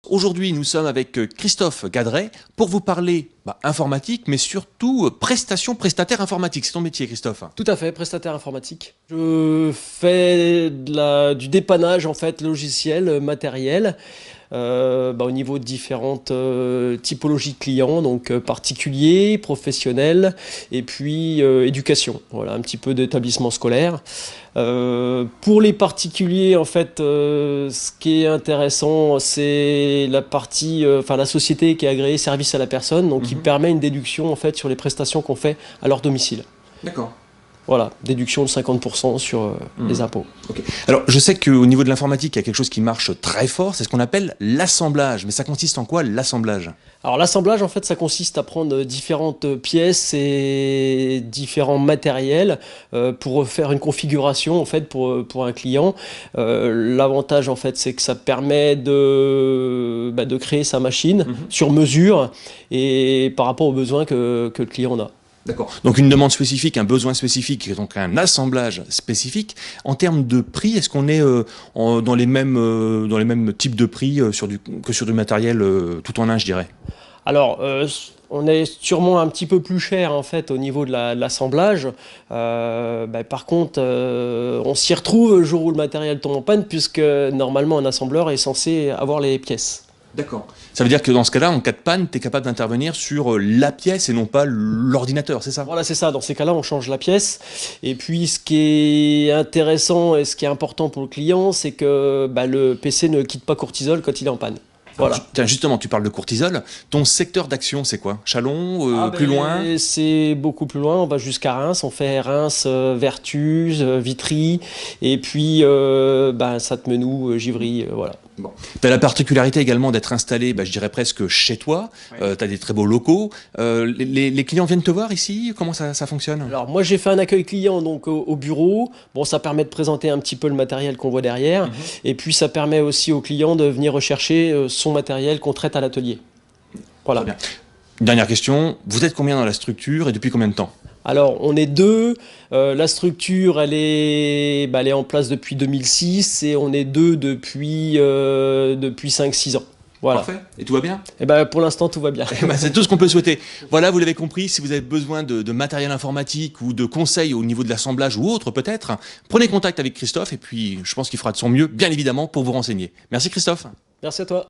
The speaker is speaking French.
Aujourd'hui, nous sommes avec Christophe Gadret pour vous parler informatique, mais surtout prestataire informatique. C'est ton métier, Christophe. Tout à fait, prestataire informatique. Je fais du dépannage en fait logiciel, matériel, au niveau de différentes typologies de clients, donc particuliers, professionnels, et puis éducation. Voilà, un petit peu d'établissement scolaire. Pour les particuliers, en fait, ce qui est intéressant, c'est la partie, la société qui est agréée service à la personne, donc qui permet une déduction en fait sur les prestations qu'on fait à leur domicile. D'accord. Voilà, déduction de 50% sur les impôts. Okay. Alors, je sais qu'au niveau de l'informatique, il y a quelque chose qui marche très fort, c'est ce qu'on appelle l'assemblage. Mais ça consiste en quoi, l'assemblage ? Alors, l'assemblage, en fait, ça consiste à prendre différentes pièces et différents matériels pour faire une configuration, en fait, pour un client. L'avantage, en fait, c'est que ça permet de créer sa machine sur mesure et par rapport aux besoins que le client en a. D'accord. Donc une demande spécifique, un besoin spécifique, donc un assemblage spécifique. En termes de prix, est-ce qu'on est dans les mêmes types de prix que sur du matériel tout en un, je dirais ? Alors, on est sûrement un petit peu plus cher en fait au niveau de l'assemblage. Par contre, on s'y retrouve le jour où le matériel tombe en panne, puisque normalement un assembleur est censé avoir les pièces. D'accord. Ça veut dire que dans ce cas-là, en cas de panne, tu es capable d'intervenir sur la pièce et non pas l'ordinateur, c'est ça ? Voilà, c'est ça. Dans ces cas-là, on change la pièce. Et puis, ce qui est intéressant et ce qui est important pour le client, c'est que le PC ne quitte pas Courtisol quand il est en panne. Voilà. Tiens, justement, tu parles de Courtisol. Ton secteur d'action, c'est quoi ? Chalon, plus loin ? C'est beaucoup plus loin. On va jusqu'à Reims. On fait Reims, Vertus, Vitry. Et puis, Sainte-Menou, Givry, voilà. Bon. Tu as la particularité également d'être installé, je dirais presque chez toi. Ouais. Tu as des très beaux locaux. Les clients viennent te voir ici ? Comment ça fonctionne ? Alors moi j'ai fait un accueil client donc au bureau. Bon, ça permet de présenter un petit peu le matériel qu'on voit derrière. Et puis ça permet aussi au client de venir rechercher son matériel qu'on traite à l'atelier. Voilà. Très bien. Dernière question, vous êtes combien dans la structure et depuis combien de temps ? Alors, on est deux. La structure, elle est en place depuis 2006 et on est deux depuis 5-6 ans. Voilà. Parfait. Et tout va bien ? Pour l'instant, tout va bien. C'est tout ce qu'on peut souhaiter. Voilà, vous l'avez compris, si vous avez besoin de matériel informatique ou de conseils au niveau de l'assemblage ou autre peut-être, prenez contact avec Christophe et puis je pense qu'il fera de son mieux, bien évidemment, pour vous renseigner. Merci Christophe. Merci à toi.